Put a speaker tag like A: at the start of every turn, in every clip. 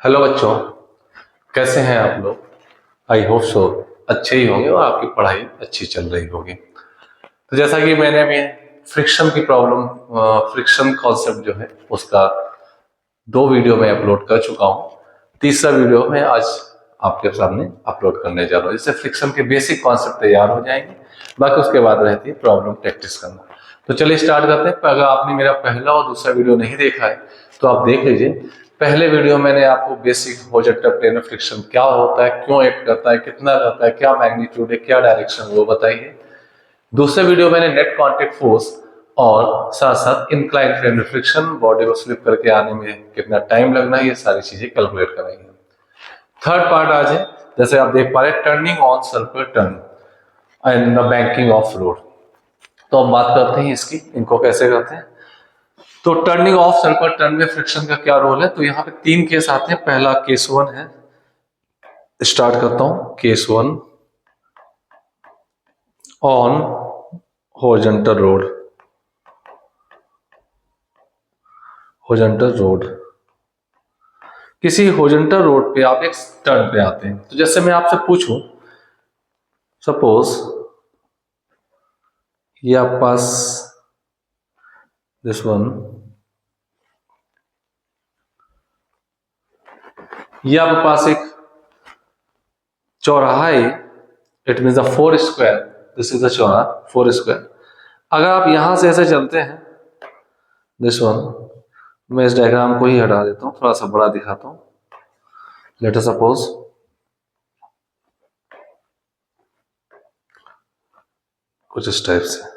A: Hello बच्चों, कैसे हैं आप लोग। आई होप सो अच्छे ही होंगे और आपकी पढ़ाई अच्छी चल रही होगी। तो जैसा कि मैंने अभी फ्रिक्शन की प्रॉब्लम, फ्रिक्शन कॉन्सेप्ट जो है उसका 2 वीडियो में अपलोड कर चुका हूँ। तीसरा वीडियो मैं आज आपके सामने अपलोड करने जा रहा हूँ, जिससे फ्रिक्शन के बेसिक कॉन्सेप्ट तैयार हो जाएंगे। बाकी उसके बाद रहती है प्रॉब्लम प्रैक्टिस करना। तो चलिए स्टार्ट करते हैं। अगर आपने मेरा पहला और दूसरा वीडियो नहीं देखा है तो आप देख लीजिए। पहले वीडियो मैंने आपको basic horizontal plane of friction क्या होता है, क्यों एक्ट करता है, कितना करता है, क्या मैग्नीट्यूड है, क्या डायरेक्शन, वो बताइए। दूसरे वीडियो मैंने नेट कांटेक्ट फोर्स और साथ साथ incline plane of friction, body को स्लिप करके आने में कितना टाइम लगना है, ये सारी चीजें कैलकुलेट कराएंगे। थर्ड पार्ट आज है, जैसे आप देख पा रहे हैं, turning on circular turn and the banking of road. तो अब बात करते हैं इसकी, इनको कैसे करते हैं। तो टर्निंग ऑफ सर्कुलर टर्न में फ्रिक्शन का क्या रोल है। तो यहाँ पे 3 केस आते हैं। पहला केस 1 है, स्टार्ट करता हूं। Case 1 on horizontal road, horizontal road. किसी हॉरिजॉन्टल रोड पे आप एक टर्न पे आते हैं। तो जैसे मैं आपसे पूछूं, सपोज ये आपके पास दिस वन, ये आपके पास एक चौराहा है। It mean the 4 square, this is the चौराहा 4 स्क्वायर। अगर आप यहां से ऐसे चलते हैं, दिस वन, मैं इस डायग्राम को ही हटा देता हूं, थोड़ा सा बड़ा दिखाता हूं। लेट अस सपोज कुछ इस टाइप से।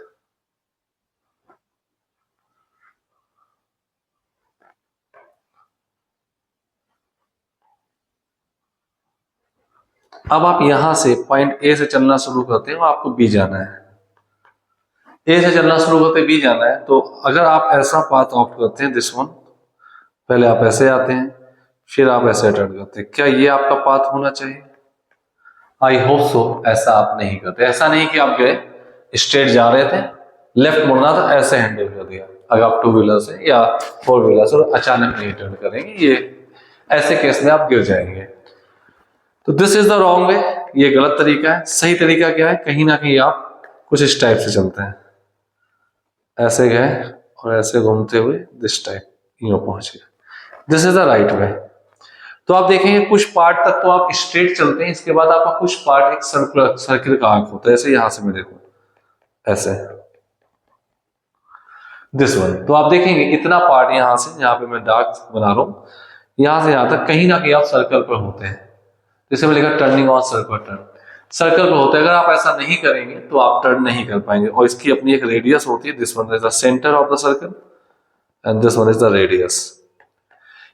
A: अब आप यहां से पॉइंट ए से चलना शुरू करते हैं और आपको बी जाना है। ए से चलना शुरू करते बी जाना है। तो अगर आप ऐसा पाथ ऑप्ट करते हैं, दिस वन, पहले आप ऐसे आते हैं, फिर आप ऐसे टर्न करते हैं, क्या ये आपका पाथ होना चाहिए? आई होप सो ऐसा आप नहीं करते। ऐसा नहीं कि आप गए स्ट्रेट जा रहे थे, लेफ्ट मुड़ना था, ऐसे हैंडल कर दिया। अगर आप 2 व्हीलर से या 4 व्हीलर से अचानक नहीं टर्न करेंगे, ये ऐसे केस में आप गिर जाएंगे। तो this is the wrong way, ये गलत तरीका है। सही तरीका क्या है? कहीं ना कहीं आप कुछ इस टाइप से चलते हैं, ऐसे गए और ऐसे घूमते हुए दिस टाइप यूं पहुंच गए। This is the right way. तो आप देखेंगे कुछ पार्ट तक तो आप स्ट्रेट चलते हैं, इसके बाद आपका कुछ पार्ट एक सर्किल का आर्क होता है। ऐसे यहां से मैं देखूं, ऐसे दिस वन। तो आप देखेंगे इतना पार्ट यहां से, यहाँ पे मैं डार्क बना रहा हूं, यहां से यहां तक कहीं ना कहीं आप सर्कल पर होते हैं। जैसे मैं लिखा turning on circle turn, circle पर होते हैं। अगर आप ऐसा नहीं करेंगे तो आप टर्न नहीं कर पाएंगे। और इसकी अपनी एक रेडियस होती है। This one is the centre of the circle and this one is the radius.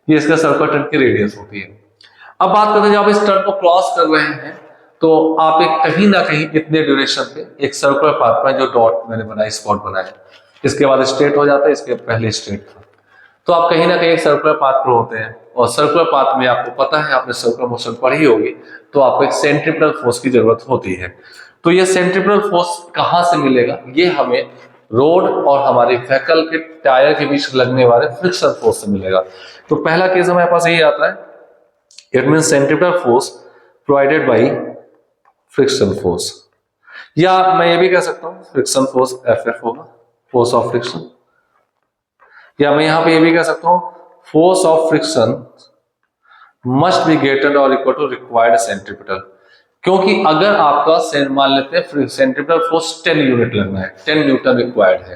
A: ये इसका सर्कल टर्न की रेडियस होती है। अब बात करते हैं, जब आप इस टर्न को क्रॉस कर रहे हैं तो आप एक कहीं ना कहीं इतने ड्यूरेशन पे एक सर्कुलर पाथ में, जो डॉट मैंने बनाया, स्पॉट बनाया, इसके बाद स्ट्रेट हो जाता है, इसके पहले स्ट्रेट था। तो आप कहीं ना कहीं सर्कुलर पाथ पर होते हैं। और सर्कुलर पाथ में आपको पता है, आपने सर्कुलर मोशन पढ़ी होगी, तो आपको एक सेंट्रीपिटल फोर्स की जरूरत होती है। तो ये सेंट्रीपिटल फोर्स कहां से मिलेगा? ये हमें रोड और हमारे व्हीकल के टायर के बीच लगने वाले फ्रिक्शन फोर्स से मिलेगा। तो पहला केस हमारे पास यही आता है, it mean centripetal force provided by friction force. या मैं ये भी कह सकता हूं फ्रिक्शन फोर्स एफ होगा, फोर्स ऑफ फ्रिक्शन। या मैं यहां पे ये भी कह सकता हूं force of friction must be greater और इक्वल टू रिक्वायर्ड सेंट्रीपिटल। क्योंकि अगर आपका मान लेते हैं सेंट्रीपिटल फोर्स 10 यूनिट लगना है, 10 न्यूटन रिक्वायर्ड है,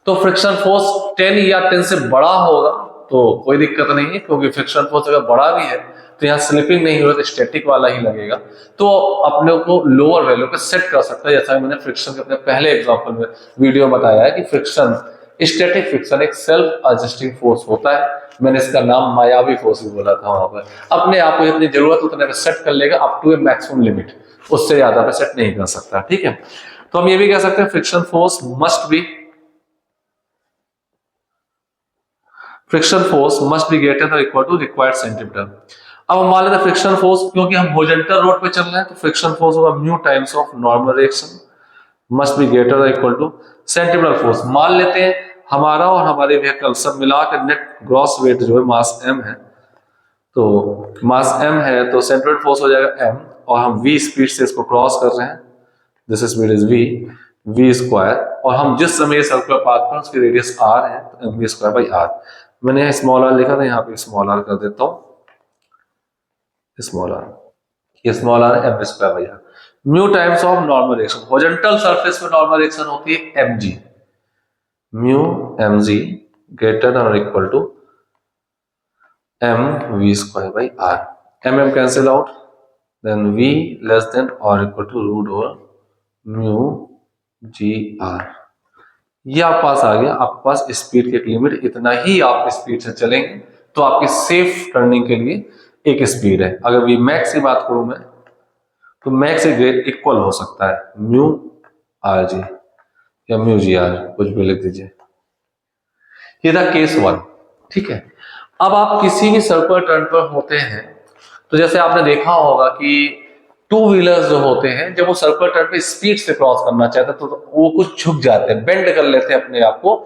A: तो फ्रिक्शन फोर्स 10 या 10 से बड़ा होगा तो कोई दिक्कत नहीं है। क्योंकि फ्रिक्शन फोर्स अगर बड़ा भी है तो यहाँ स्लिपिंग नहीं हो रहा, तो स्टैटिक वाला ही लगेगा। तो अपने को लोअर वैल्यू पे सेट कर सकता है। जैसा मैंने फ्रिक्शन के अपने पहले एग्जांपल में वीडियो में बताया है कि फ्रिक्शन, स्टैटिक फ्रिक्शन एक सेल्फ एडजस्टिंग फोर्स होता है। मैंने इसका नाम मायावी फोर्स भी बोला था वहां पर। अपने आप को जितनी जरूरत उतने पे सेट कर लेगा, up to a maximum limit, उससे ज्यादा पे सेट नहीं कर सकता। ठीक है, तो हम ये भी कह सकते हैं friction force must be greater और इक्वल टू रिक्वायर्ड सेंटीमीटर। अब हम मान लेते हैं फ्रिक्शन फोर्स, क्योंकि हम हॉरिजॉन्टल रोड पे चल रहे हैं, तो फ्रिक्शन फोर्स होगा mu times of normal reaction must be greater और इक्वल टू सेंटीमीटर फोर्स। मान लेते हैं हमारा और हमारे व्हीकल सब मिलाकर नेट ग्रॉस वेट जो है मास m है, तो मास m है तो सेंट्रोइड फोर्स हो जाएगा m, और हम v स्पीड से इसको क्रॉस कर रहे हैं, this speed is v square, और हम जिस समय सर्कुलर पाथ पर उसकी रेडियस r है तो mv स्क्वायर बाई r। मैंने स्मॉल r लिखा था, यहाँ पे स्मॉल r कर देता हूँ, स्मॉल r, ये स्मॉल r है, mv square by r। Mu times of normal reaction, horizontal surface में नॉर्मल रिएक्शन होती है mg, mu mg greater than और equal to mv square by r। mm cancel out, then v less than और equal to root over mu g r. ये आप पास आ गया, आपके पास स्पीड की एक लिमिट, इतना ही आप स्पीड से चलेंगे तो आपकी सेफ टर्निंग के लिए एक स्पीड है। अगर वी मैक्स की बात करूं मैं तो मैक्स इक्वल हो सकता है म्यू आर जी या म्यू जी आर, कुछ भी लिख दीजिए। ये था केस 1, ठीक है। अब आप किसी भी सर्कुलर टर्न पर होते हैं तो जैसे आपने देखा होगा कि टू व्हीलर्स जो होते हैं जब वो सर्कुलर टर्न पे स्पीड से क्रॉस करना चाहते हैं तो वो कुछ झुक जाते हैं, बेंड कर लेते हैं अपने आप को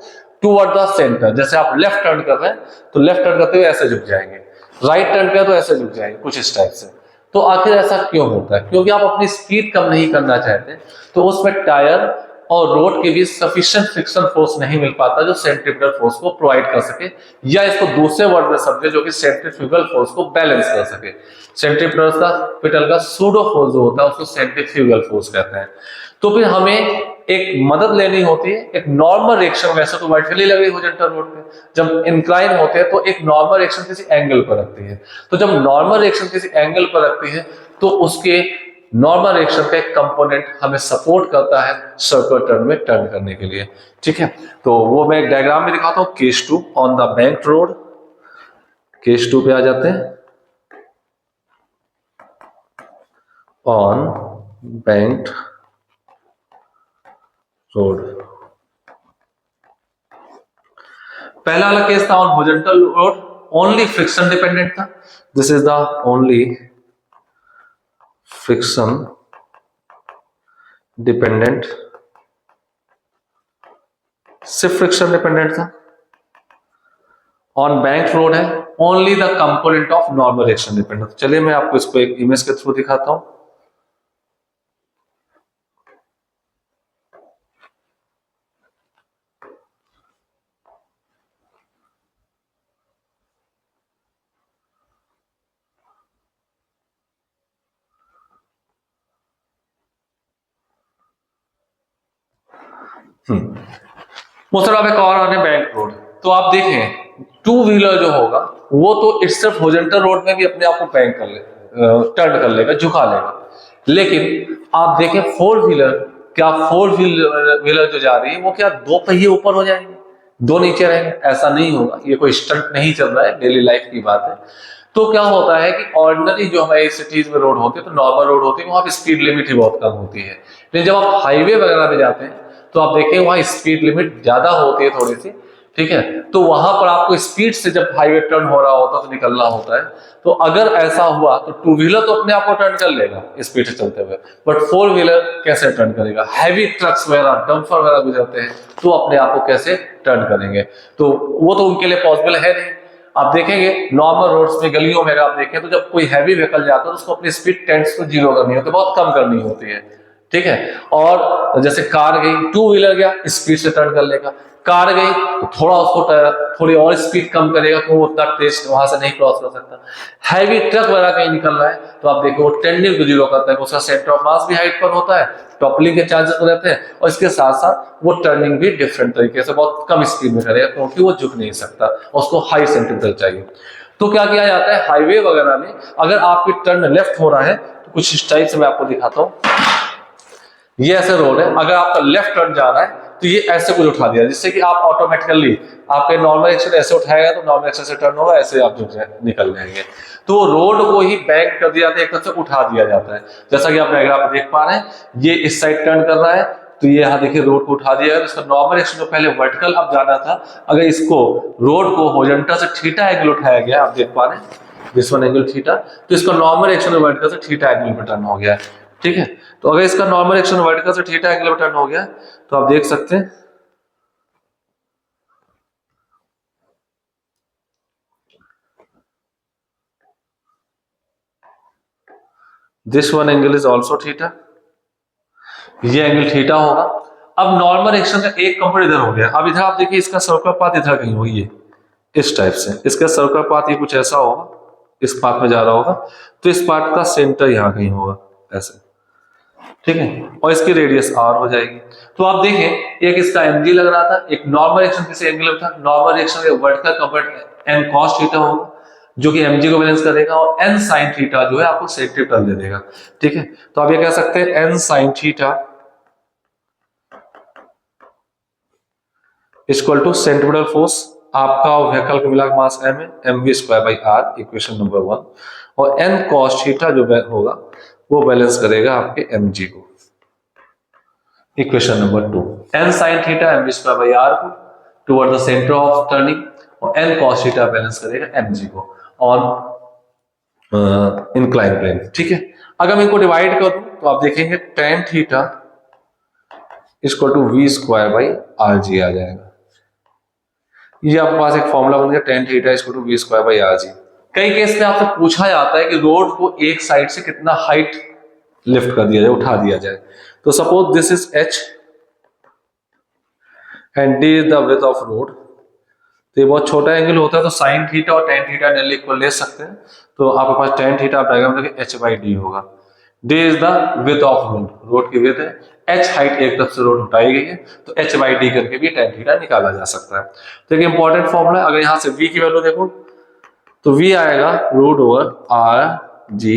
A: टूवर्ड द सेंटर। जैसे आप लेफ्ट टर्न कर रहे हैं तो लेफ्ट टर्न करते हुए ऐसे झुक जाएंगे, राइट टर्न किया तो ऐसे झुक जाएंगे, कुछ इस टाइप से। तो आखिर ऐसा क्यों होता है? क्योंकि आप अपनी स्पीड कम नहीं करना चाहते, तो उसमें टायर और रोड के बीच सफिशिएंट फ्रिक्शन फोर्स नहीं मिल पाता जो सेंट्रीफ्यूगल फोर्स को प्रोवाइड कर सके, या इसको दूसरे वर्ड में समझे जो कि सेंट्रीफ्यूगल फोर्स को बैलेंस कर सके। सेंट्रीफ्यूगल का सूडो फोर्स जो होता है उसको सेंट्रीफ्यूगल फोर्स कहते हैं। तो फिर हमें एक मदद लेनी होती है, एक नॉर्मल रिएक्शन, वैसे तो वर्टिकली लग रही हॉरिजॉन्टल रोड पे, जब इंक्लाइन होते हैं तो एक नॉर्मल रिएक्शन किसी एंगल पर रखती है। तो जब नॉर्मल रिएक्शन किसी एंगल पर रखती है तो उसके नॉर्मल रिएक्शन का एक कंपोनेंट हमें सपोर्ट करता है सर्कुलर टर्न में टर्न करने के लिए, ठीक है। तो वो मैं एक डायग्राम में दिखाता हूं, case 2 on the banked road. Case 2 पे आ जाते हैं, ऑन बैंक्ड रोड। पहला वाला केस था on horizontal road, only friction dependent था। This is the only friction dependent, सिर्फ फ्रिक्शन डिपेंडेंट था। ऑन बैंक रोड है, only the component of normal reaction dependent. चलिए मैं आपको इसको एक इमेज के थ्रू दिखाता हूं। दूसरा एक और आने बैंक रोड, तो आप देखें टू व्हीलर जो होगा वो तो सिर्फ हॉरिजॉन्टल रोड में भी अपने आप को बैंक कर ले, टर्न कर लेगा, झुका लेगा। लेकिन आप देखें फोर व्हीलर, क्या फोर व्हीलर जो जा रही है वो क्या दो पहिए ऊपर हो जाएंगे, दो नीचे रहेंगे? ऐसा नहीं होगा, ये कोई स्टंट नहीं चल रहा है, डेली लाइफ की बात है। तो क्या होता है कि ऑर्डिनरी जो हमारी सिटीज में रोड होती है, तो नॉर्मल रोड होती है, वहां पे स्पीड लिमिट ही बहुत कम होती है। लेकिन जब आप हाईवे वगैरह में जाते हैं तो आप देखिए वहां स्पीड लिमिट ज्यादा होती है थोड़ी सी, ठीक है। तो वहां पर आपको स्पीड से जब हाईवे टर्न हो रहा होता है तो निकलना होता है। तो अगर ऐसा हुआ तो टू व्हीलर तो अपने आप को टर्न कर लेगा स्पीड से चलते हुए, बट फोर व्हीलर कैसे टर्न करेगा? हैवी ट्रक्स वगैरह, डंपर वगैरह गुजरते हैं तो अपने आप को कैसे टर्न करेंगे? तो वो तो उनके लिए पॉसिबल है नहीं। आप देखेंगे नॉर्मल रोड्स में, गलियों में आप देखें तो जब कोई हैवी व्हीकल जाता है तो उसको अपनी स्पीड 10 को 0 करनी होती है, बहुत कम करनी होती है, ठीक है। और जैसे कार गई, टू व्हीलर गया स्पीड से टर्न कर लेगा, कार गई तो थोड़ा उसको थोड़ी और स्पीड कम करेगा तो वो उतना तेज वहां से नहीं क्रॉस कर सकता। हैवी ट्रक वगैरह कहीं निकल रहा है तो आप देखो वो टेंडिंग को 0 करता है, उसका सेंटर ऑफ मास भी हाइट पर होता है, टॉपलिंग के चांसेस रहते हैं, और इसके साथ साथ वो टर्निंग भी डिफरेंट तरीके से बहुत कम स्पीड में करेगा क्योंकि वो झुक नहीं सकता, उसको हाई सेंट्रिफ्यूगल चाहिए। तो क्या किया जाता है हाईवे वगैरह में, अगर आपकी टर्न लेफ्ट हो रहा है तो कुछ इस टाइप से मैं आपको दिखाता हूं। ये ऐसे रोड है, अगर आपका लेफ्ट टर्न जा रहा है तो ये ऐसे कुछ उठा दिया जिससे कि आप ऑटोमेटिकली आपके नॉर्मल एक्शन ऐसे उठाएगा तो नॉर्मल एक्शन से टर्न होगा, ऐसे आप निकल जाएंगे। तो रोड को ही बैंक कर दिया जाता है, एक तरह से उठा दिया जाता है। जैसा कि आप डायग्राम में देख पा रहे हैं, ये इस साइड टर्न कर रहा है तो ये यहाँ देखिए रोड को उठा दिया है। इसका नॉर्मल एक्शन जो पहले वर्टिकल अब जाना था, अगर इसको रोड को हॉरिजॉन्टल से थीटा एंगल उठाया गया, आप देख पा रहे हैं दिस वन एंगल थीटा, तो इसका नॉर्मल एक्शन वर्टिकल से थीटा एंगल पे टर्न हो गया है, ठीक है। तो अगर इसका नॉर्मल एक्शन वर्टिकल से थीटा एंगल पे टर्न हो गया तो आप देख सकते हैं this one angle is also theta, ये एंगल थीटा होगा। अब नॉर्मल एक्शन का एक कंपोनेंट इधर हो गया, अब इधर आप देखिए इसका सर्कुलर पाथ इधर कहीं होगी, ये इस टाइप से, इसका सर्कुलर पाथ ये कुछ ऐसा होगा, इस पाथ में जा रहा होगा, तो इस पाथ का सेंटर यहां कहीं होगा ऐसे, ठीक है, और इसकी रेडियस आर हो जाएगी। तो आप देखें एक इसका mg लग रहा था, एक नॉर्मल एक्शन किसी एंगल था, नॉर्मल एक्शन का vertical component n cos theta होगा जो कि mg को बैलेंस करेगा, और n sin थीटा जो है आपको सेंट्रीपिटल दे देगा, ठीक है। तो आप ये कह सकते हैं n sin theta equal to centripetal force, आपका व्हीकल का मिला मास m है, mv²/r, इक्वेशन नंबर 1, और n cos थीटा जो होगा वो बैलेंस करेगा आपके mg को, equation number 2, n sin theta mv²/r को toward the centre of turning, और n cos थीटा बैलेंस करेगा mg को ऑन इंक्लाइन प्लेन, ठीक है। अगर मैं इनको डिवाइड कर दूं तो आप देखेंगे tan theta equal to v²/rg आ जाएगा, ये आपके पास एक फॉर्मूला बन गया, tan theta equal to v²/rg। कई केस में आपसे पूछा जाता है कि रोड को एक साइड से कितना हाइट लिफ्ट कर दिया जाए, उठा दिया जाए, तो suppose this is h and d is the width of road, तो ये बहुत छोटा एंगल होता है, तो साइन थीटा और tan थीटा नियरली इक्वल ले सकते हैं, तो आपके पास tan थीटा आप डायग्राम देखिए h/d होगा, d is the width of road, road की विड्थ है, h हाइट एक तरफ से रोड उठाई गई है, तो h/d करके भी tan थीटा निकाला जा सकता है। तो एक इंपॉर्टेंट फॉर्मूला है, अगर यहां से v की वैल्यू देखो तो v आएगा √r/g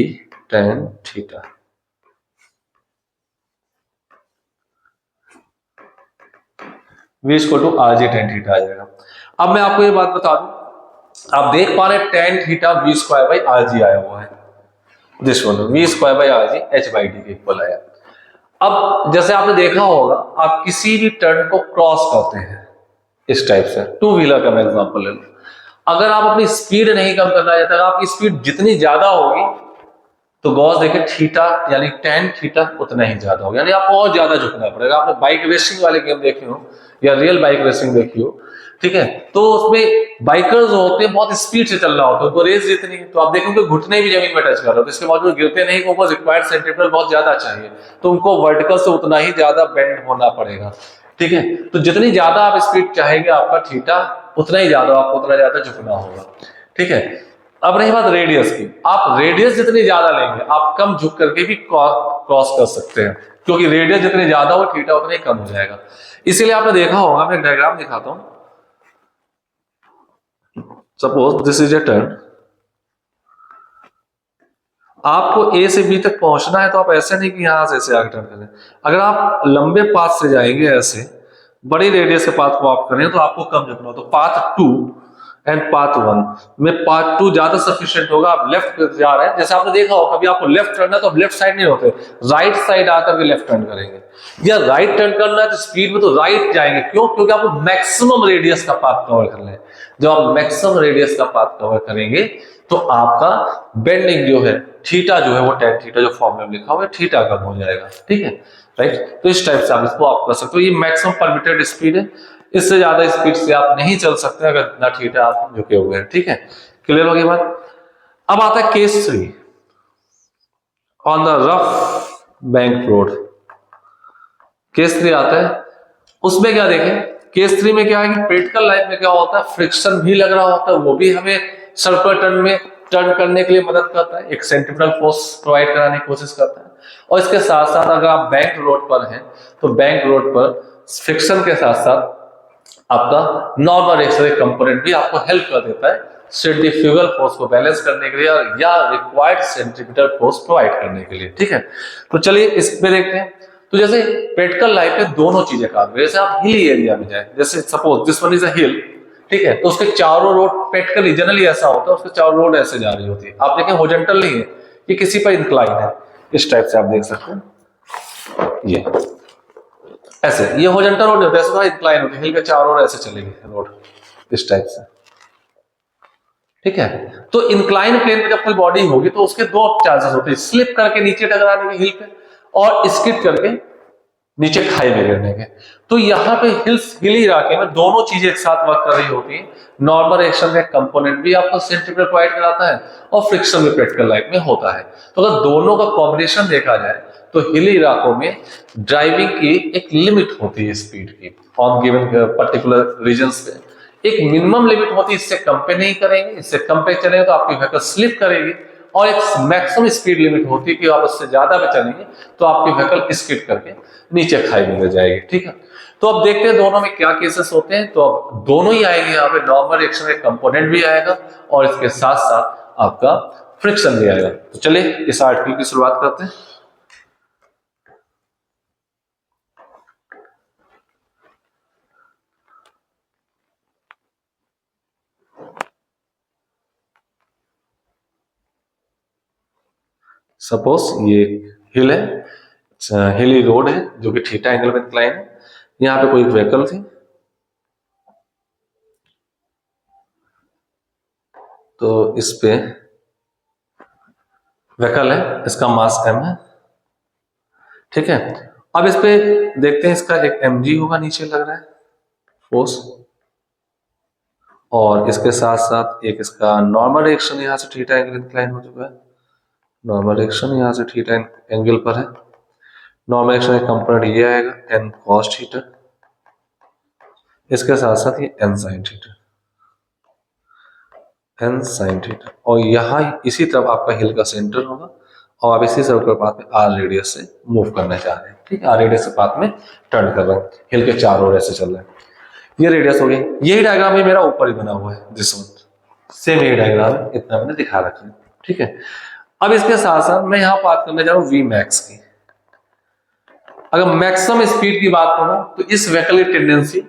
A: tan theta, v equal to rg tan theta आ जाएगा। अब मैं आपको ये बात बता दूं, आप देख पा रहे हैं tan थीटा v²/rg आया हुआ है, दिस वन v²/rg h/d के इक्वल आया। अब जैसे आपने देखा होगा, आप किसी भी टर्न को क्रॉस करते हैं इस टाइप से, टू व्हीलर का मैं एग्जांपल ले लूं, अगर आप अपनी स्पीड नहीं कम करना चाहते, आपकी स्पीड जितनी ज्यादा होगी तो गॉस देखिए थीटा यानी tan थीटा उतना ही ज्यादा होगा, यानी आपको और ज्यादा झुकना पड़ेगा। आपने बाइक रेसिंग वाले गेम देखे हो या रियल बाइक रेसिंग देखी हो, ठीक है, तो उसमें बाइकर्स होते हैं बहुत स्पीड से चल रहा होता है, उनको रेस जीतनी है, तो आप देखोगे घुटने भी जमीन में टच कर रहे हो, तो इसके बावजूद गिरते नहीं, उनको रिक्वायर्ड सेंट्रीपिटल बहुत ज्यादा चाहिए, तो उनको वर्टिकल से उतना ही ज्यादा बेंड होना पड़ेगा, ठीक है। तो जितनी ज्यादा आप स्पीड चाहेंगे आपका थीटा उतना ही ज्यादा, आपको उतना ज्यादा झुकना होगा, ठीक है। अब रही बात रेडियस की, आप रेडियस जितनी ज्यादा लेंगे आप कम झुक करके भी क्रॉस कर सकते हैं, क्योंकि रेडियस जितनी ज्यादा हो थीटा उतना ही कम हो जाएगा। इसीलिए आपने देखा होगा, मैं एक डायग्राम दिखाता हूं, suppose this is a turn, आपको ए से बी तक पहुंचना है, तो आप ऐसे नहीं कि यहां से ऐसे आगे टर्न करें, अगर आप लंबे पाथ से जाएंगे ऐसे बड़ी रेडियस के पाथ को आप करें तो आपको कम झुकना हो, तो पाथ 2 एंड पाथ 1 में पाथ 2 ज्यादा सफिशिएंट होगा। आप लेफ्ट जा रहे हैं, जैसे आपने देखा होगा कभी आपको लेफ्ट टर्न है तो आप लेफ्ट साइड नहीं होते, राइट साइड आकर के लेफ्ट टर्न करेंगे, या राइट टर्न करना है तो स्पीड में तो राइट जाएंगे, क्यों? क्योंकि आपको मैक्सिमम रेडियस का पाथ कवर करना है। जब आप मैक्सिमम रेडियस का पाथ कवर करेंगे तो आपका बेंडिंग जो है थीटा जो है वो tan थीटा जो फॉर्मूला में लिखा हुआ है थीटा कम हो जाएगा, ठीक है, राइट। तो इस टाइप से आप इसको आप कर सकते हो, ये मैक्सिमम परमिटेड स्पीड है, इससे ज्यादा स्पीड से आप नहीं चल सकते अगर इतना थीटा आप झुके हुए हैं, ठीक है, क्लियर हो गई बात। अब आता है case 3 on the rough bank road, case 3 आता है, उसमें क्या देखें, केस 3 में क्या है कि प्रैक्टिकल लाइफ में क्या होता है, फ्रिक्शन भी लग रहा होता है, वो भी हमें सर्कुलर टर्न में टर्न करने के लिए मदद करता है, एक सेंट्रीपिटल फोर्स प्रोवाइड कराने की कोशिश करता है, और इसके साथ साथ अगर आप बैंक रोड पर हैं तो बैंक रोड पर फ्रिक्शन के साथ साथ आपका नॉर्मल एक्सरे कंपोनेंट भी आपको हेल्प कर देता है सेंट्रीफ्यूगल फोर्स को बैलेंस करने के लिए या रिक्वायर्ड सेंट्रीपिटल फोर्स प्रोवाइड करने के लिए, ठीक है। तो चलिए इस पे देखते हैं। तो जैसे प्रैक्टिकल लाइफ में दोनों चीजें काम करें, जैसे आप हिली एरिया में जाए, जैसे suppose this one is a hill, ठीक है, तो उसके चारों रोड प्रैक्टिकली जनरली ऐसा होता है, उसके चारों रोड ऐसे जा रही होती है, आप देखें हॉरिजॉन्टल नहीं है, ये किसी पर इंक्लाइन है, इस टाइप से आप देख सकते हैं, ये ऐसे, ये हॉरिजॉन्टल रोड नहीं होता, ऐसे थोड़ा इंक्लाइन होती है, हिल के चारों ओर ऐसे चलेगी रोड इस टाइप से, ठीक है। तो इंक्लाइन प्लेन पे जब कोई बॉडी होगी तो उसके दो चांसेस होते हैं, स्लिप करके नीचे टकराने के हिल पे और स्किड करके नीचे खाई में गिरने के। तो यहाँ पे हिली इलाके में दोनों चीजें एक साथ वर्क कर रही होती है। नॉर्मल एक्शन का कंपोनेंट भी आपको सेंटीमीटर प्रोवाइड कराता है और फ्रिक्शन भी प्रैक्टिकल लाइफ में होता है। तो अगर दोनों का कॉम्बिनेशन देखा जाए तो हिली इलाकों में ड्राइविंग की एक लिमिट होती है स्पीड की ऑन गिवन पर्टिकुलर रीजन्स पे। एक मिनिमम लिमिट होती है, इससे कम पे नहीं करेंगे, इससे कम पे चलेंगे तो आपकी व्हीकल स्लिप करेगी। और एक मैक्सिमम स्पीड लिमिट होती है कि आप उससे ज्यादा पे चलेंगे तो आपकी व्हीकल स्किड करके नीचे खाई में गिर जाएगी। ठीक है, तो अब देखते हैं दोनों में क्या केसेस होते हैं। तो अब दोनों ही आएंगे, यहाँ पे नॉर्मल रिएक्शन का कंपोनेंट भी आएगा और इसके साथ साथ आपका फ्रिक्शन भी आएगा। तो चलिए इस आर्टिकल की शुरुआत करते हैं। सपोज ये हिल है, हिली रोड है जो कि थीटा एंगल में इंक्लाइन है। यहाँ पे कोई व्हीकल थी, तो इस पे व्हीकल है, इसका मास m है। ठीक है, अब इस पे देखते हैं, इसका एक mg होगा, नीचे लग रहा है फोर्स, और इसके साथ साथ एक इसका नॉर्मल रिएक्शन यहाँ से थीटा एंगल इंक्लाइन हो चुका है। नॉर्मल रिएक्शन यहाँ से थीटा एंगल पर है। नॉर्मल रिएक्शन का कंपोनेंट ये आएगा n cos थीटा, इसके साथ साथ ये n sin theta, n sin theta. और यहाँ इसी तरफ आपका हिल का सेंटर होगा और आप इसी सर्कल पाथ में r रेडियस से मूव करना चाह रहे हैं। ठीक है, r रेडियस के पाथ में टर्न कर रहे हैं, हिल के चारों ओर ऐसे चल रहे हैं। ये रेडियस हो गई। यही डायग्राम ही मेरा ऊपर ही बना हुआ है, दिस वन सेम यही डायग्राम है, इतना मैंने दिखा रखा है। ठीक है, अब इसके साथ साथ मैं यहाँ बात करने जा रहा हूँ वी मैक्स की। अगर मैक्सिमम स्पीड की बात करूं तो इस व्हीकल की टेंडेंसी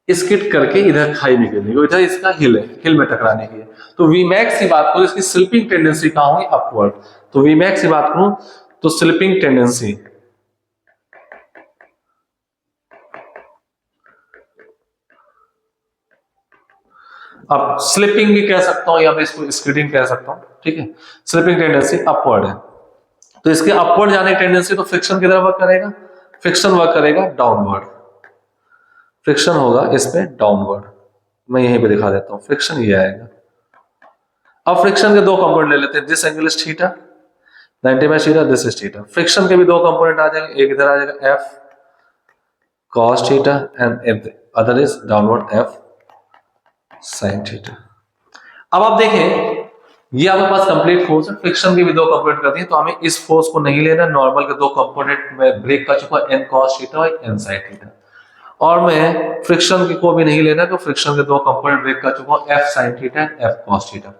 A: स्किड करके इधर खाई में गिरने की, इधर इसका हिल है, हिल में टकराने की है। तो वी मैक्स की बात करूं, इसकी स्लिपिंग टेंडेंसी कहां होगी, अपवर्ड। तो वी मैक्स की बात करूं तो स्लिपिंग टेंडेंसी अब स्लिपिंग भी कह सकता हूं या मैं इसको स्किडिंग कह सकता हूं। ठीक है, स्लिपिंग टेंडेंसी अपवर्ड है, तो इसके अपवर्ड जाने की टेंडेंसी, तो फ्रिक्शन किधर वर्क करेगा, फ्रिक्शन वर्क करेगा डाउनवर्ड। फ्रिक्शन होगा इस पे डाउनवर्ड, मैं यहीं पे दिखा देता हूं, फ्रिक्शन ये आएगा। अब फ्रिक्शन के दो कंपोनेंट ले लेते हैं, this angle is theta, 90 by theta, this is theta. Friction के भी दो कंपोनेंट आ जाएंगे, एक इधर आ जाएगा f cos theta and other is downward f sin theta. अब आप देखें, ये आपके पास कंप्लीट फोर्स है, फ्रिक्शन की भी दो कंपोनेंट करती है, तो हमें इस फोर्स को नहीं लेना, नॉर्मल के दो कंपोनेंट में ब्रेक कर चुका n cos थीटा और n sin थीटा। और मैं फ्रिक्शन की को भी नहीं लेना, तो फ्रिक्शन के दो कंपोनेंट ब्रेक कर चुका हूं, f sin theta and f cos theta.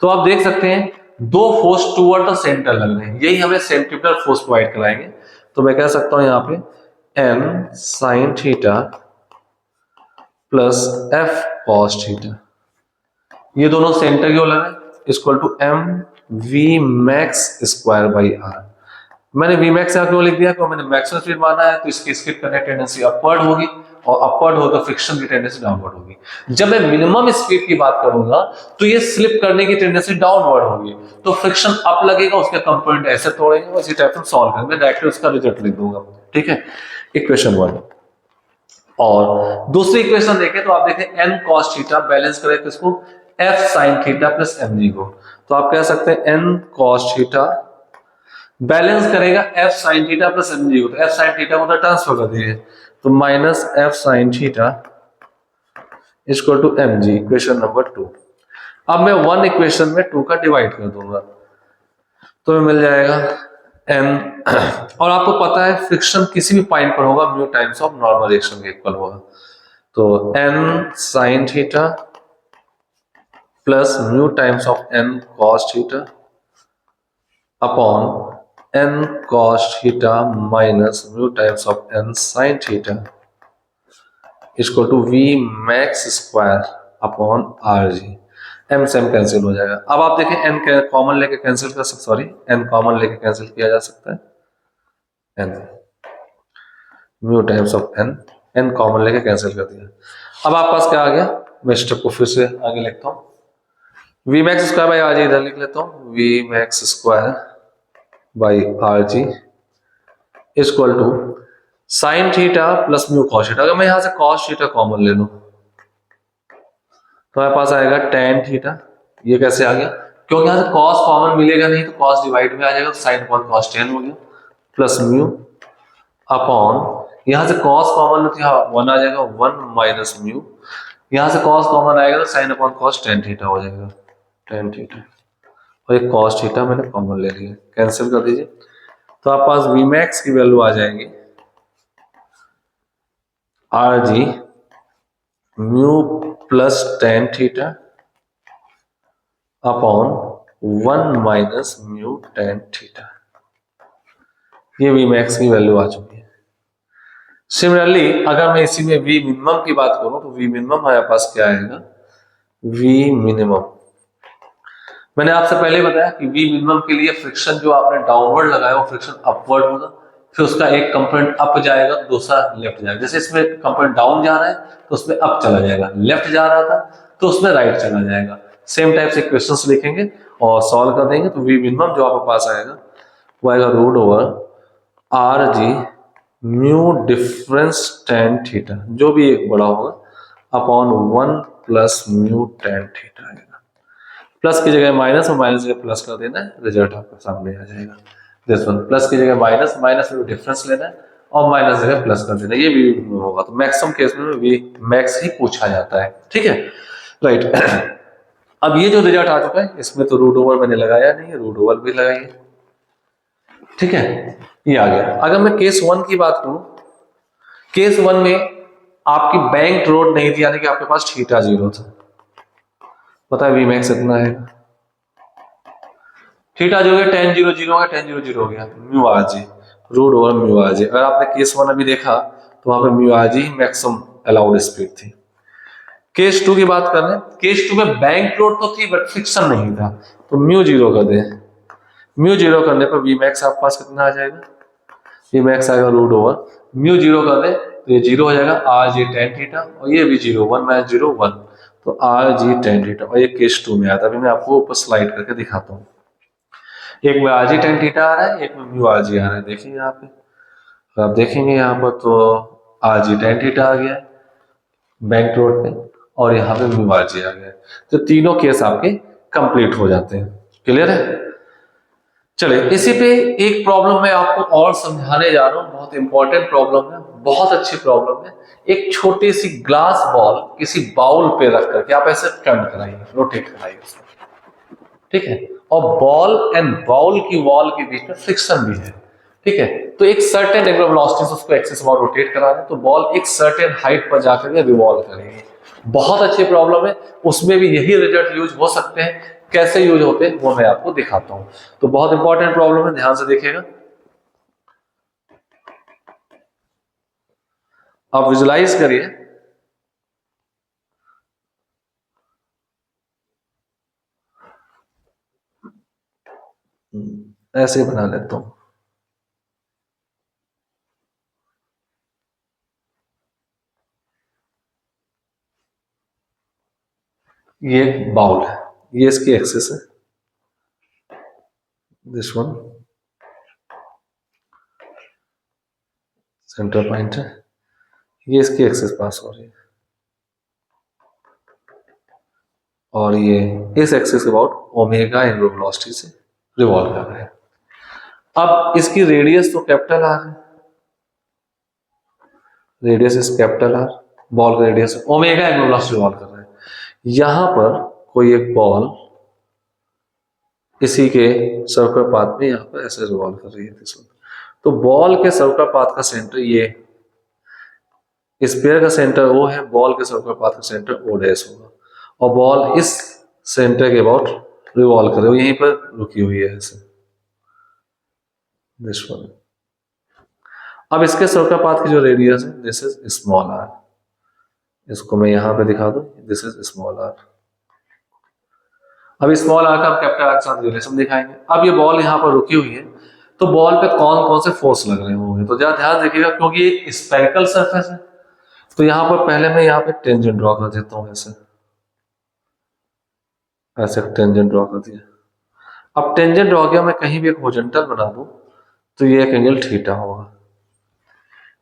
A: तो आप देख सकते हैं दो फोर्स टुवर्ड द सेंटर लग रहे हैं, यही हमें सेंट्रीपिटल फोर्स प्रोवाइड कराएंगे। तो मैं कह सकता हूं यहाँ पे n sin theta plus f cos theta, ये दोनों सेंटर की ओर लग रहे हैं, equal to mv max square by r। मैंने v max यहाँ क्यों लिख दिया, क्योंकि मैंने मैक्सिमम स्पीड माना है, तो इसकी स्किड करने की टेंडेंसी अपवर्ड होगी, और अपवर्ड हो तो फ्रिक्शन की टेंडेंसी डाउनवर्ड होगी। जब मैं मिनिमम स्पीड की बात करूंगा तो ये स्लिप करने की टेंडेंसी डाउनवर्ड होगी, तो फ्रिक्शन अप लगेगा, उसके कंपोनेंट ऐसे तोड़ेंगे, उसी टाइप से सॉल्व करेंगे। मैं डायरेक्टली उसका रिजल्ट लिख दूंगा। ठीक है, इक्वेशन 1। और दूसरी इक्वेशन देखें तो आप देखें n cos थीटा बैलेंस करें किसको, f sin theta plus mg को। तो आप कह सकते हैं n cos थीटा बैलेंस करेगा f sin theta plus mg को, तो f sin थीटा को तो ट्रांसफर कर दीजिए, तो minus f sin theta equal to mg, equation number 2। अब मैं वन इक्वेशन में 2 का डिवाइड कर दूंगा, तो मिल जाएगा n और आपको पता है फ्रिक्शन किसी भी पॉइंट पर होगा mu times of normal reaction के इक्वल होगा, तो n sin theta plus mu times of n cos theta upon n cos theta minus mu times of n sin theta equal to v max square upon rg। m से m cancel हो जाएगा। अब आप देखें n common लेके cancel कर सकते, sorry n common लेके कैंसिल किया जा सकता है, n mu times of n common लेके कैंसिल कर दिया। अब आपके पास क्या आ गया, मैं स्टेप को फिर से आगे लिखता हूँ, v max square by rg, इधर लिख लेता हूँ v max square by rg equal to sine theta plus mu cos theta. अगर मैं यहां से कॉस थीटा कॉमन ले लूं तो हमारे पास आएगा टेन थीटा। ये कैसे आ गया? क्योंकि यहां से कॉस कॉमन मिलेगा नहीं तो कॉस डिवाइड में आ जाएगा, तो साइन अपॉन कॉस टेन हो गया प्लस म्यू अपॉन, यहां से कॉस कॉमन तो यहाँ वन आ जाएगा, वन माइनस म्यू, यहां से कॉस कॉमन आएगा तो sine upon cos tan theta हो जाएगा, टेन थीटा। और ये कॉस थीटा मैंने कॉमन ले लिया, कैंसिल कर दीजिए। तो आप पास वी मैक्स की वैल्यू आ जाएगी are G mu plus tan theta upon one minus mu tan theta. ये वी मैक्स की वैल्यू आ चुकी है। सिमिलरली अगर मैं इसी में वी मिनिमम की बात करूं तो वी मिनिमम हमारे पास क्या आएगा? वी मिनिमम, मैंने आपसे पहले बताया कि वी मिनिमम के लिए फ्रिक्शन जो आपने डाउनवर्ड लगाया वो फ्रिक्शन अपवर्ड होगा, फिर उसका एक कंपोनेंट अप जाएगा दूसरा लेफ्ट जाएगा। जैसे इसमें कंपोनेंट डाउन जा रहा है तो उसमें अप चला जाएगा, लेफ्ट जा रहा था तो उसमें राइट चला जाएगा। सेम टाइप से क्वेश्चंस लिखेंगे और सॉल्व कर देंगे। तो वी मिनिमम जो आपके पास आएगा वो आएगा root over R G mu difference tan theta, जो भी एक बड़ा होगा upon one plus mu tan theta आएगा। प्लस की जगह माइनस और माइनस की जगह प्लस कर देना है, रिजल्ट आपके सामने आ जाएगा। दिस वन प्लस की जगह माइनस, माइनस में डिफरेंस लेना है और माइनस जगह प्लस कर देना, ये भी होगा। तो मैक्सिमम केस में भी मैक्स ही पूछा जाता है, ठीक है, राइट। अब ये जो रिजल्ट आ चुका है इसमें तो रूट ओवर मैंने लगाया नहीं है, रूट ओवर भी लगाइए, ठीक है, ये आ गया। अगर मैं केस वन की बात करूं, केस वन में आपकी बैंक रोड नहीं थी, यानी कि आपके पास थीटा जीरो था, पता है वी मैक्स इतना है, थीटा जो है टेन जीरो जीरो हो गया, टेन जीरो जीरो हो गया, mu R G root over mu R G. अगर आपने केस वन अभी देखा तो वहां पे mu R G maximum allowed speed थी। केस टू की बात कर रहे हैं, केस टू में बैंक लोड तो थी बट फ्रिक्शन नहीं था, तो म्यू जीरो कर दे, म्यू जीरो करने पर वी मैक्स आपके पास कितना आ जाएगा? वी मैक्स आएगा रूट ओवर म्यू जीरो कर दे तो ये जीरो हो जाएगा, आर जी टेन थीटा, और ये भी zero, one minus zero one, तो आर जी टेन थीटा। और ये केस टू में आता है, अभी मैं आपको ऊपर स्लाइड करके दिखाता हूँ। एक में आरजी टेन थीटा आ रहा है, एक में म्यू आरजी आ रहा है, देखिए यहाँ पे, तो आप देखेंगे यहाँ पर तो आरजी टेन थीटा आ गया बैंक रोड पे और यहाँ पे म्यू आरजी आ गया, तो तीनों केस आपके कंप्लीट हो जाते हैं। क्लियर है? चलिए इसी पे एक प्रॉब्लम मैं आपको और समझाने जा रहा हूँ, बहुत इंपॉर्टेंट प्रॉब्लम है, बहुत अच्छी प्रॉब्लम है। एक छोटी सी ग्लास बॉल किसी बाउल पे रख करके आप ऐसे टर्न कराइए, रोटेट कराइए उसको, ठीक है, और बॉल एंड बाउल की वॉल के बीच में फ्रिक्शन भी है, ठीक है, तो एक सर्टेन एंगुलर वेलोसिटी से उसको एक्सिस में रोटेट करा दें तो बॉल एक सर्टेन हाइट पर जाकर के रिवॉल्व करेगी। बहुत अच्छी प्रॉब्लम है, उसमें भी यही रिजल्ट यूज हो सकते हैं। कैसे यूज होते हैं वो मैं आपको दिखाता हूं। तो बहुत इंपॉर्टेंट प्रॉब्लम है, ध्यान से देखिएगा, आप विजुलाइज करिए। ऐसे बना लेता हूं, ये बाउल है, ये इसकी एक्सिस है, दिस वन सेंटर पॉइंट है, ये इसकी एक्सिस पास हो रही है और ये इस एक्सिस के अबाउट ओमेगा एंगुलर वेलोसिटी से रिवॉल्व कर रहा है। अब इसकी रेडियस तो कैपिटल आर है, radius is capital R, ball का radius omega angular velocity revolve कर रहा है। यहां पर कोई एक बॉल इसी के सर्कुलर पाथ में यहां पर ऐसे रिवॉल्व कर रही है, तो बॉल के सर्कुलर पाथ का सेंटर ये, स्फीयर का सेंटर ओ है, बॉल के सर्कुलर पाथ का सेंटर ओ डैश होगा और बॉल इस सेंटर के अबाउट रिवॉल्व कर रही है, यहीं पर रुकी हुई है ऐसे, दिस वन। अब इसके सर्कुलर पाथ की जो रेडियस है दिस इज स्मॉल आर, इसको मैं यहां पे दिखा दूं, दिस इज स्मॉल आर। अब स्मॉल आर का कैपिटल आर के साथ रिलेशन दिखाएंगे। अब ये बॉल यहाँ पर रुकी हुई है तो बॉल पे कौन कौन से फोर्स लग रहे होंगे, तो जरा ध्यान देखिएगा, क्योंकि ये स्फेरिकल सरफेस है तो यहाँ पर पहले मैं यहाँ पे टेंजेंट ड्रॉ कर देता हूँ, ऐसे ऐसे टेंजेंट ड्रॉ कर दिया। अब टेंजेंट ड्रॉ किया, मैं कहीं भी एक हॉरिजॉन्टल बना दूं तो ये एक एंगल थीटा होगा,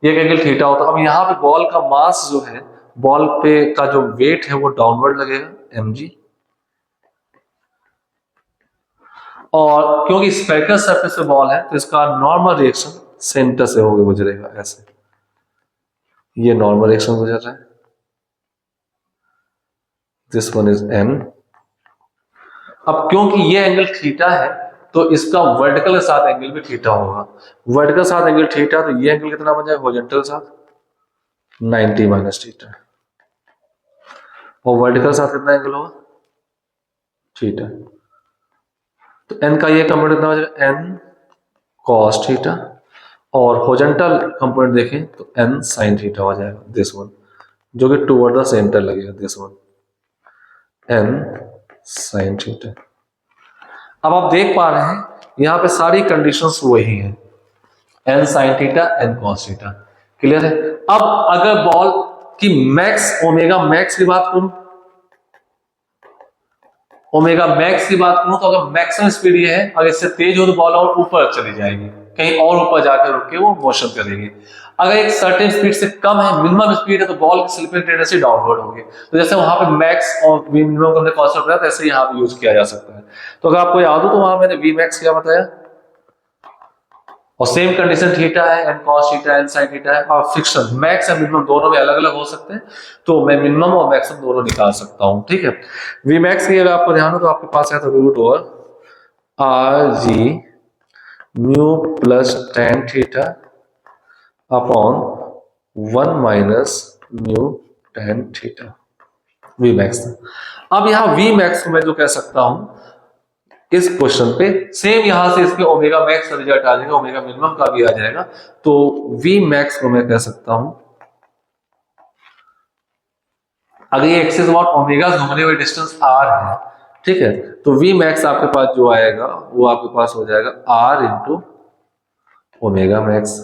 A: ये एक एंगल थीटा होता है। अब यहाँ पे बॉल का मास जो है, बॉल पे का जो वेट है वो डाउनवर्ड लगेगा mg, और क्योंकि स्फेरिकल सरफेस पे बॉल है तो इसका नॉर्मल रिएक्शन सेंटर से होकर गुजरेगा ऐसे, ये नॉर्मल रिएक्शन गुजर रहा है, दिस वन इज n। अब क्योंकि ये एंगल थीटा है तो इसका वर्टिकल के साथ एंगल भी थीटा होगा। वर्टिकल साथ एंगल थीटा, तो ये एंगल कितना बन जाएगा हॉरिजॉन्टल के साथ 90 माइनस थीटा, और वर्टिकल साथ कितना एंगल होगा थीटा। तो n का ये कंपोनेंट कितना हो जाएगा n cos थीटा, और हॉरिजॉन्टल कंपोनेंट देखें तो n sin थीटा हो जाएगा, दिस वन, जो कि टुवर्ड द सेंटर लगेगा, this one n sin theta. अब आप देख पा रहे हैं यहां पे सारी कंडीशंस वही हैं, n sin theta n cos theta, clear है। अब अगर बॉल की मैक्स ओमेगा मैक्स की बात करूं, ओमेगा मैक्स की बात करूं तो अगर मैक्सिमम स्पीड ये है, अगर इससे तेज हो तो बॉल और ऊपर चली जाएगी, कहीं और ऊपर जाकर रुक के वो मोशन करेगी। अगर एक सर्टेन स्पीड से कम है, मिनिमम स्पीड है, तो बॉल की स्लिपिंग टेंडेंसी डाउनवर्ड होगी। तो जैसे वहां पे मैक्स और वी मिनिमम का हमने कॉन्सेप्ट बताया, ऐसे यहाँ पे यूज किया जा सकता है। तो अगर आपको याद हो तो वहां मैंने वी मैक्स क्या बताया, और सेम कंडीशन थीटा है, n cos theta n sin theta है, और फ्रिक्शन मैक्स और मिनिमम दोनों में अलग अलग हो सकते हैं, तो मैं मिनिमम और मैक्सिमम दोनों निकाल सकता हूं, ठीक है। वी मैक्स की अगर आपको ध्यान हो तो आपके पास है तो root over R G mu plus tan theta upon 1 minus mu tan theta, V max. अब यहां वी मैक्स को मैं जो कह सकता हूं इस क्वेश्चन पे, सेम यहां से इसके ओमेगा मैक्स का रिजल्ट आ जाएगा, ओमेगा मिनिमम का भी आ जाएगा, तो वी मैक्स को मैं कह सकता हूं, अगर ये एक्सिस अबाउट ओमेगा घूमने हुए डिस्टेंस आर है, ठीक है, तो वी मैक्स आपके पास जो आएगा वो आपके पास हो जाएगा आर इंटू ओमेगा मैक्स।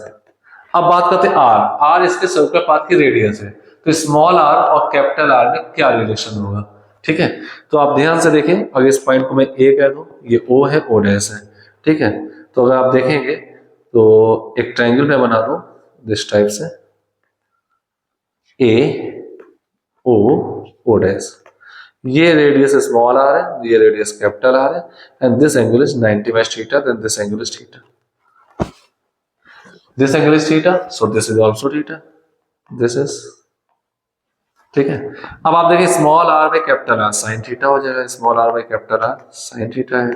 A: अब बात करते हैं आर, आर इसके सर्कुलर पाथ की रेडियस है, तो स्मॉल आर और कैपिटल आर में क्या रिलेशन होगा, ठीक है। तो आप ध्यान से देखें, अगर इस पॉइंट को मैं ए कह दूं, ये ओ है, ओ डैश है, ठीक है। तो अगर आप देखेंगे तो एक ट्रायंगल में बना दूं दिस टाइप से, ए ओ ओ डैश, ये रेडियस स्मॉल आर है, ये रेडियस कैपिटल आर है, and this angle is 90 minus theta, then this angle is theta, this angle is theta, so this is also theta, this is, ठीक है। अब आप देखिए small R by capital R sine theta हो जाएगा, small R by capital R sine theta है,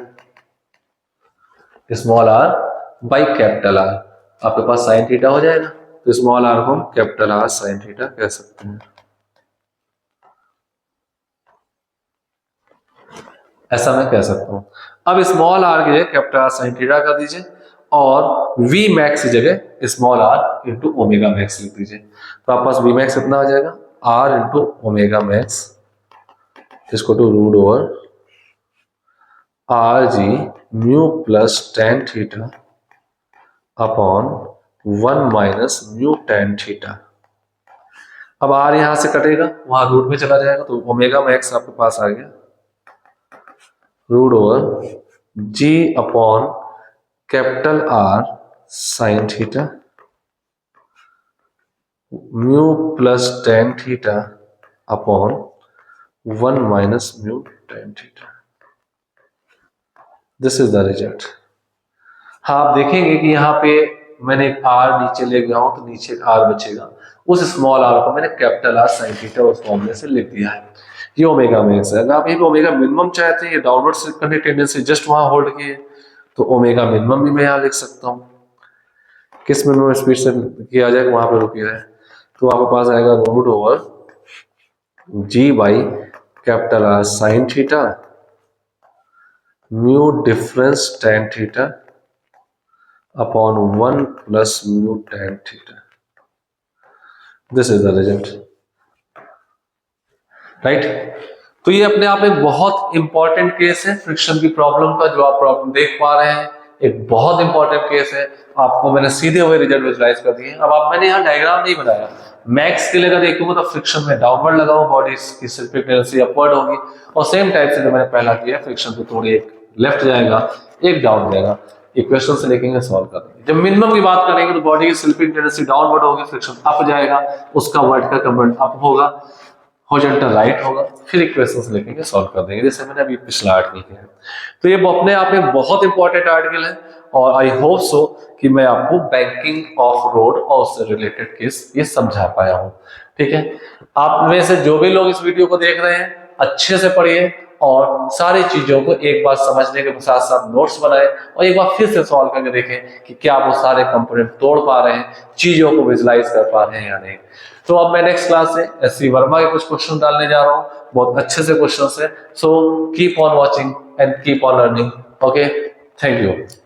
A: small R by capital R आपके पास sign theta हो जाएगा, तो स्मॉल आर को हम कैपिटल आर साइन थीटा कह सकते हैं, ऐसा मैं कह सकता हूं। अब स्मॉल आर की जगह कैपिटल आर साइन थीटा कर दीजिए, और वी मैक्स की जगह small R into omega max लिख दीजिए, तो आपके पास वी मैक्स कितना आ जाएगा आर इंटू ओमेगा मैक्स इसको two root over R G mu plus tan theta upon 1 minus mu tan theta. अब आर यहां से कटेगा, वहां रूट में चला जाएगा, तो ओमेगा मैक्स आपके पास आ गया root over g upon capital R sine theta mu plus tan theta upon 1 minus mu tan theta, this is the result. हाँ, आप देखेंगे कि यहाँ पे मैंने एक आर नीचे ले गया हूं, तो नीचे एक आर बचेगा, उस स्मॉल आर को मैंने कैपिटल आर साइन थीटा उस फॉर्मूले से लिख दिया है, ये ओमेगा मैक्स है। अगर आप ये ओमेगा मिनिमम चाहते हैं, ये डाउनवर्ड स्लिप करने की टेंडेंसी जस्ट वहां होल्ड की है, तो ओमेगा मिनिमम भी मैं यहाँ लिख सकता हूँ, किस मिनिमम स्पीड से किया जाएगा वहां पे रुकी है, तो आपके पास आएगा root over g by capital R sine theta mu difference tan theta upon 1 plus mu tan theta, this is the result, right. तो ये अपने आप में बहुत इंपॉर्टेंट केस है फ्रिक्शन की प्रॉब्लम का, जो आप प्रॉब्लम देख पा रहे हैं एक बहुत इंपॉर्टेंट केस है, आपको मैंने सीधे हुए रिजल्ट विजुलाइज कर दिए। अब आप मैंने यहाँ डायग्राम नहीं बनाया, मैक्स के लिए अगर देखूंगा तो फ्रिक्शन में डाउनवर्ड लगाऊं, बॉडी की स्लिपिंग टेंडेंसी अपवर्ड होगी, और सेम टाइप से जो मैंने पहला किया फ्रिक्शन पे थोड़ी एक लेफ्ट जाएगा एक डाउन जाएगा, इक्वेशन से लिखेंगे, सॉल्व कर देंगे। जब मिनिमम की बात करेंगे तो बॉडी की स्लिपिंग टेंडेंसी डाउनवर्ड होगी, फ्रिक्शन अप जाएगा, उसका वर्टिकल कंपोनेंट अप होगा, हॉरिजॉन्टल राइट होगा, फिर इक्वेशन से लिखेंगे, सॉल्व कर देंगे, जैसे मैंने अभी पिछला आर्टिकल किया है। तो ये अपने आप में बहुत इंपॉर्टेंट आर्टिकल है और आई होप सो कि मैं आपको बैंकिंग ऑफ रोड और उससे रिलेटेड केस ये समझा पाया हूँ। ठीक है, आप में से जो भी लोग इस वीडियो को देख रहे हैं अच्छे से पढ़िए और सारी चीजों को एक बार समझने के साथ साथ नोट्स बनाएं और एक बार फिर से सॉल्व करके देखें कि क्या वो सारे कंपोनेंट तोड़ पा रहे हैं, चीजों को विजुलाइज कर पा रहे हैं या नहीं। तो अब मैं नेक्स्ट क्लास से एससी वर्मा के कुछ क्वेश्चन डालने जा रहा हूँ, बहुत अच्छे से क्वेश्चन है। So keep on watching and keep on learning. Okay, thank you.